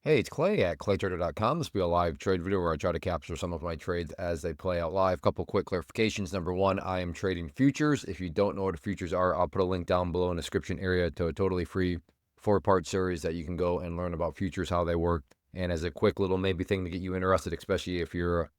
Hey, it's Clay at claytrader.com. This will be a live trade video where I try to capture some of my trades as they play out live. Couple quick clarifications. Number one, I am trading futures. If you don't know what futures are, I'll put a link down below in the description area to a totally free 4-part series that you can go and learn about futures, how they work. And as a quick little maybe thing to get you interested, especially if you're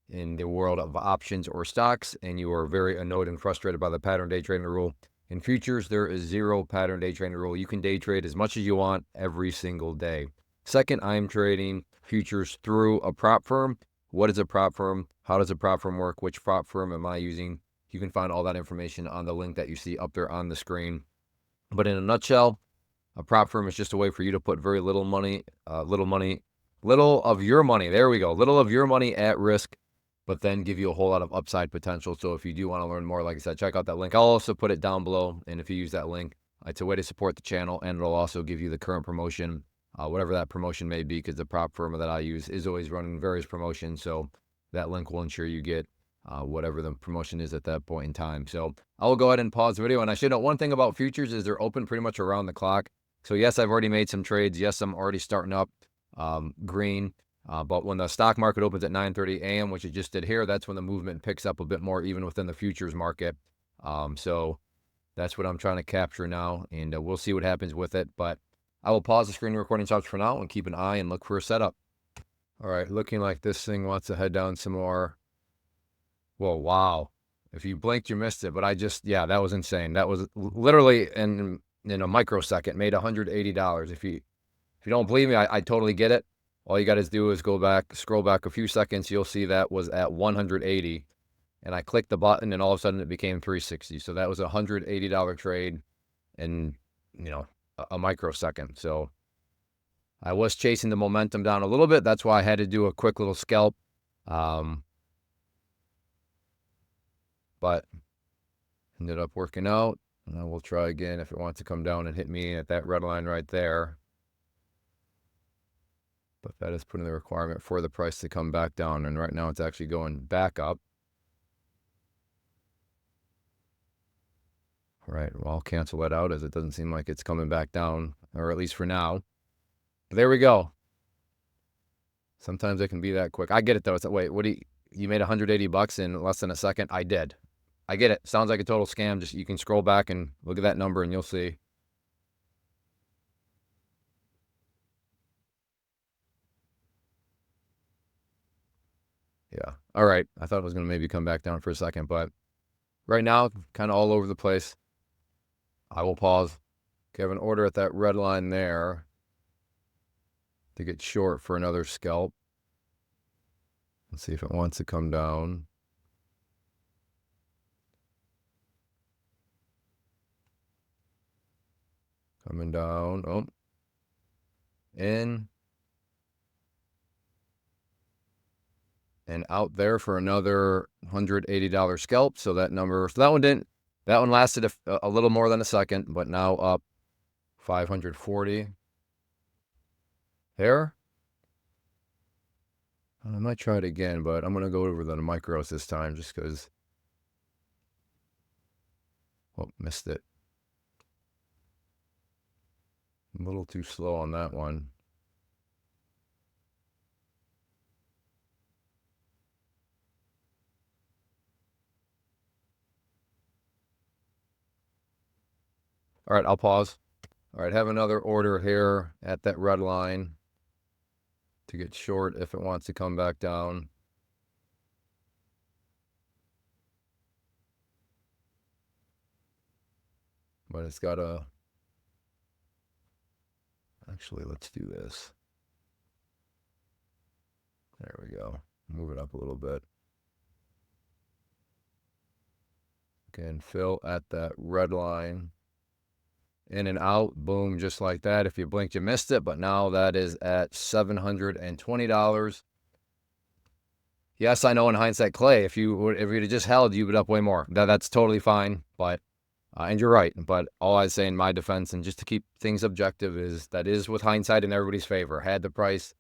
in the world of options or stocks and you are very annoyed and frustrated by the pattern day trading rule. In futures, there is zero pattern day trading rule. You can day trade as much as you want every single day. Second, I'm trading futures through a prop firm. What is a prop firm? How does a prop firm work? Which prop firm am I using? You can find all that information on the link that you see up there on the screen. But in a nutshell, a prop firm is just a way for you to put very little of your money. There we go. Little of your money at risk, but then give you a whole lot of upside potential. So if you do want to learn more, like I said, check out that link. I'll also put it down below. And if you use that link, it's a way to support the channel, and it'll also give you the current promotion, whatever that promotion may be, because the prop firm that I use is always running various promotions. So that link will ensure you get whatever the promotion is at that point in time. So I will go ahead and pause the video. And I should note one thing about futures is they're open pretty much around the clock. So yes, I've already made some trades. Yes, I'm already starting up green. But when the stock market opens at 9:30 a.m., which it just did here, that's when the movement picks up a bit more, even within the futures market. So that's what I'm trying to capture now, and we'll see what happens with it. But I will pause the screen recording stops for now and keep an eye and look for a setup. All right, looking like this thing wants to head down some more. Whoa, wow. If you blinked, you missed it. But yeah, that was insane. That was literally in a microsecond, made $180. If you don't believe me, I totally get it. All you got to do is scroll back a few seconds. You'll see that was at 180. And I clicked the button, and all of a sudden it became 360. So that was a $180 trade in, a microsecond. So I was chasing the momentum down a little bit. That's why I had to do a quick little scalp. But ended up working out. And I will try again if it wants to come down and hit me at that red line right there. But that is putting the requirement for the price to come back down. And right now it's actually going back up. All right, well, I'll cancel that out as it doesn't seem like it's coming back down, or at least for now. But there we go. Sometimes it can be that quick. I get it though. It's wait, you made $180 in less than a second? I did. I get it. Sounds like a total scam. Just you can scroll back and look at that number and you'll see. Yeah. All right. I thought it was going to maybe come back down for a second, but right now, kind of all over the place. I will pause. Okay, I have an order at that red line there to get short for another scalp. Let's see if it wants to come down. Coming down. Oh. In. And out there for another $180 scalp. So that one lasted a little more than a second, but now up 540 there. I might try it again, but I'm going to go over the micros this time just because. Oh, missed it. A little too slow on that one. All right, I'll pause. All right, have another order here at that red line to get short if it wants to come back down. But it's got a... Actually, let's do this. There we go. Move it up a little bit. Again, fill at that red line. In and out, boom, just like that. If you blinked, you missed it, but now that is at $720. Yes, I know in hindsight, Clay, if you'd have just held, you would up way more. That's totally fine, but and you're right. But all I say in my defense, and just to keep things objective, is that is with hindsight in everybody's favor. Had the price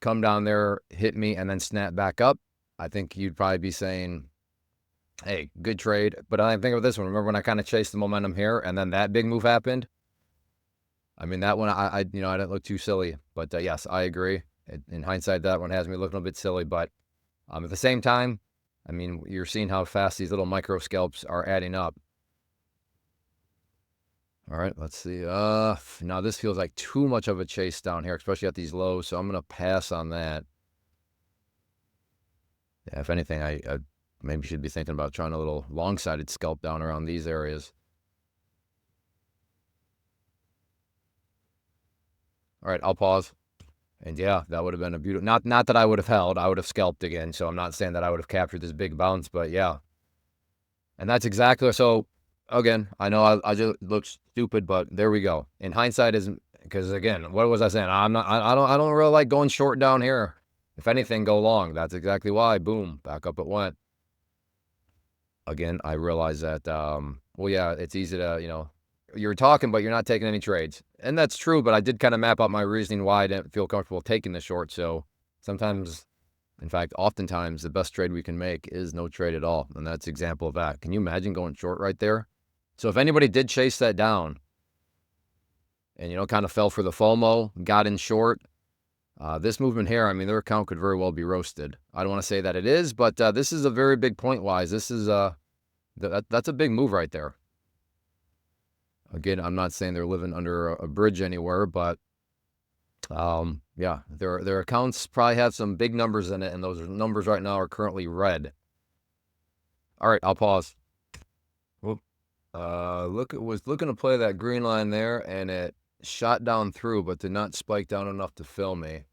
come down there, hit me, and then snap back up, I think you'd probably be saying, hey, good trade. But I think of this one. Remember when I kind of chased the momentum here, and then that big move happened? I mean, that one, I you know, I didn't look too silly, but yes, I agree. In hindsight, that one has me looking a bit silly, but at the same time, I mean, you're seeing how fast these little micro scalps are adding up. All right, let's see. Now this feels like too much of a chase down here, especially at these lows, so I'm gonna pass on that. Yeah, if anything, I maybe should be thinking about trying a little long-sided scalp down around these areas. All right, I'll pause. And yeah, that would have been a beautiful. Not that I would have held. I would have scalped again. So I'm not saying that I would have captured this big bounce, but yeah, and that's exactly so. Again, I know I just look stupid, but there we go. In hindsight, isn't because again, what was I saying? I don't really like going short down here. If anything, go long. That's exactly why. Boom, back up it went. Again, I realize that. Well, yeah, it's easy to you're talking, but you're not taking any trades, and that's true. But I did kind of map out my reasoning why I didn't feel comfortable taking the short. So sometimes, in fact, oftentimes, the best trade we can make is no trade at all. And that's an example of that. Can you imagine going short right there? So if anybody did chase that down and, kind of fell for the FOMO, got in short, this movement here, I mean, their account could very well be roasted. I don't want to say that it is, but this is a very big point-wise. This is that's a big move right there. Again, I'm not saying they're living under a bridge anywhere, but yeah, their accounts probably have some big numbers in it, and those numbers right now are currently red. All right, I'll pause. Whoop. Look, it was looking to play that green line there, and it shot down through, but did not spike down enough to fill me.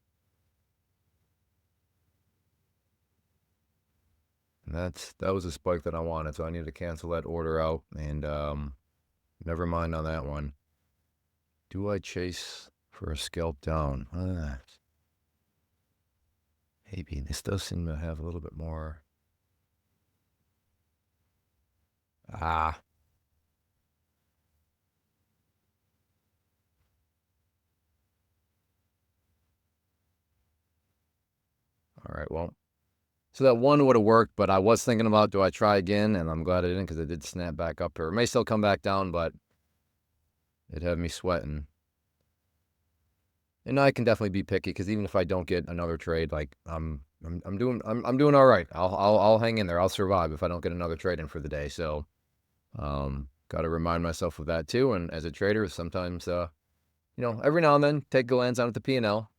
And that was a spike that I wanted, so I need to cancel that order out, and never mind on that one. Do I chase for a scalp down? Maybe this does seem to have a little bit more. Ah. All right, well, so that one would have worked, but I was thinking about, do I try again? And I'm glad I didn't because it did snap back up here. It may still come back down, but it had me sweating. And I can definitely be picky because even if I don't get another trade, like I'm doing all right. I'll hang in there. I'll survive if I don't get another trade in for the day. So got to remind myself of that too. And as a trader, sometimes every now and then take a glance out at the P&L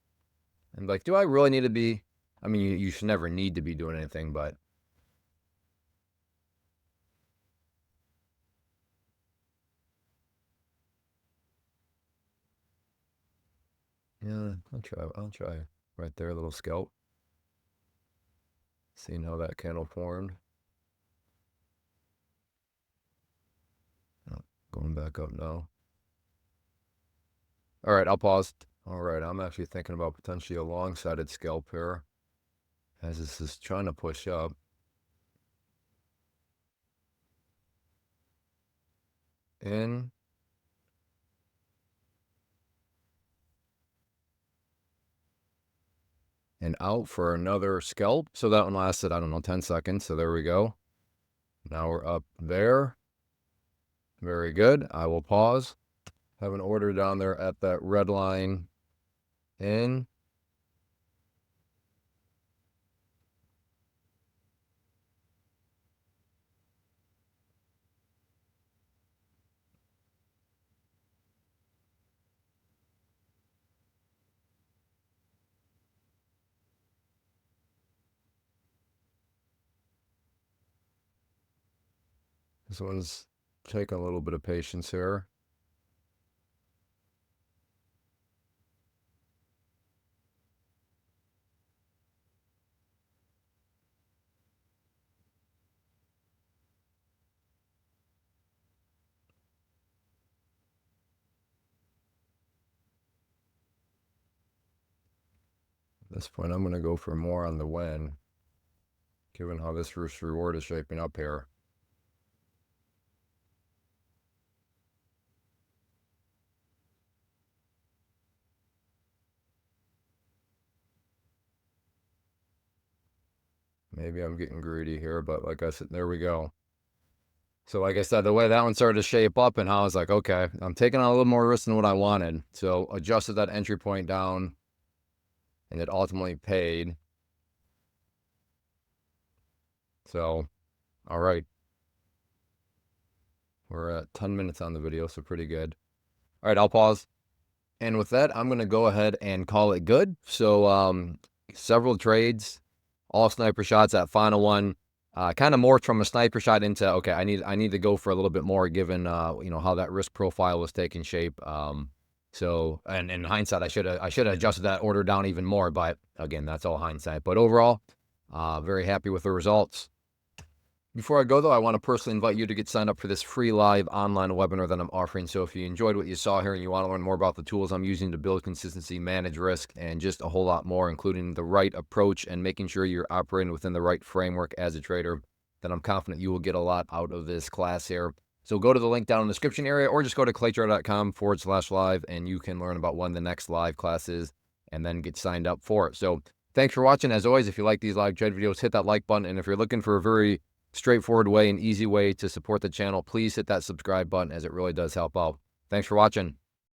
and be like, do I really need to be? I mean, you should never need to be doing anything, but yeah, I'll try right there, a little scalp. Seeing how that candle formed. Oh, going back up now. All right, I'll pause. All right, I'm actually thinking about potentially a long-sided scalp here as this is trying to push up. In and out for another scalp. So that one lasted, I don't know, 10 seconds. So there we go. Now we're up there. Very good. I will pause. Have an order down there at that red line. In. This one's taking a little bit of patience here. At this point, I'm going to go for more on the win, given how this risk reward is shaping up here. Maybe I'm getting greedy here, but like I said, there we go. So like I said, the way that one started to shape up and how I was like, okay, I'm taking on a little more risk than what I wanted. So adjusted that entry point down, and it ultimately paid. So, all right. We're at 10 minutes on the video, so pretty good. All right, I'll pause. And with that, I'm going to go ahead and call it good. So several trades, all sniper shots. That final one kind of morphed from a sniper shot into, okay, I need to go for a little bit more given how that risk profile was taking shape. So and in hindsight, I should have adjusted that order down even more, but again, that's all hindsight. But overall, very happy with the results. Before I go, though, I want to personally invite you to get signed up for this free live online webinar that I'm offering. So if you enjoyed what you saw here and you want to learn more about the tools I'm using to build consistency, manage risk, and just a whole lot more, including the right approach and making sure you're operating within the right framework as a trader, then I'm confident you will get a lot out of this class here. So go to the link down in the description area or just go to claytrader.com/live and you can learn about when the next live class is and then get signed up for it. So thanks for watching. As always, if you like these live trade videos, hit that like button. And if you're looking for a very straightforward way and easy way to support the channel, please hit that subscribe button as it really does help out. Thanks for watching.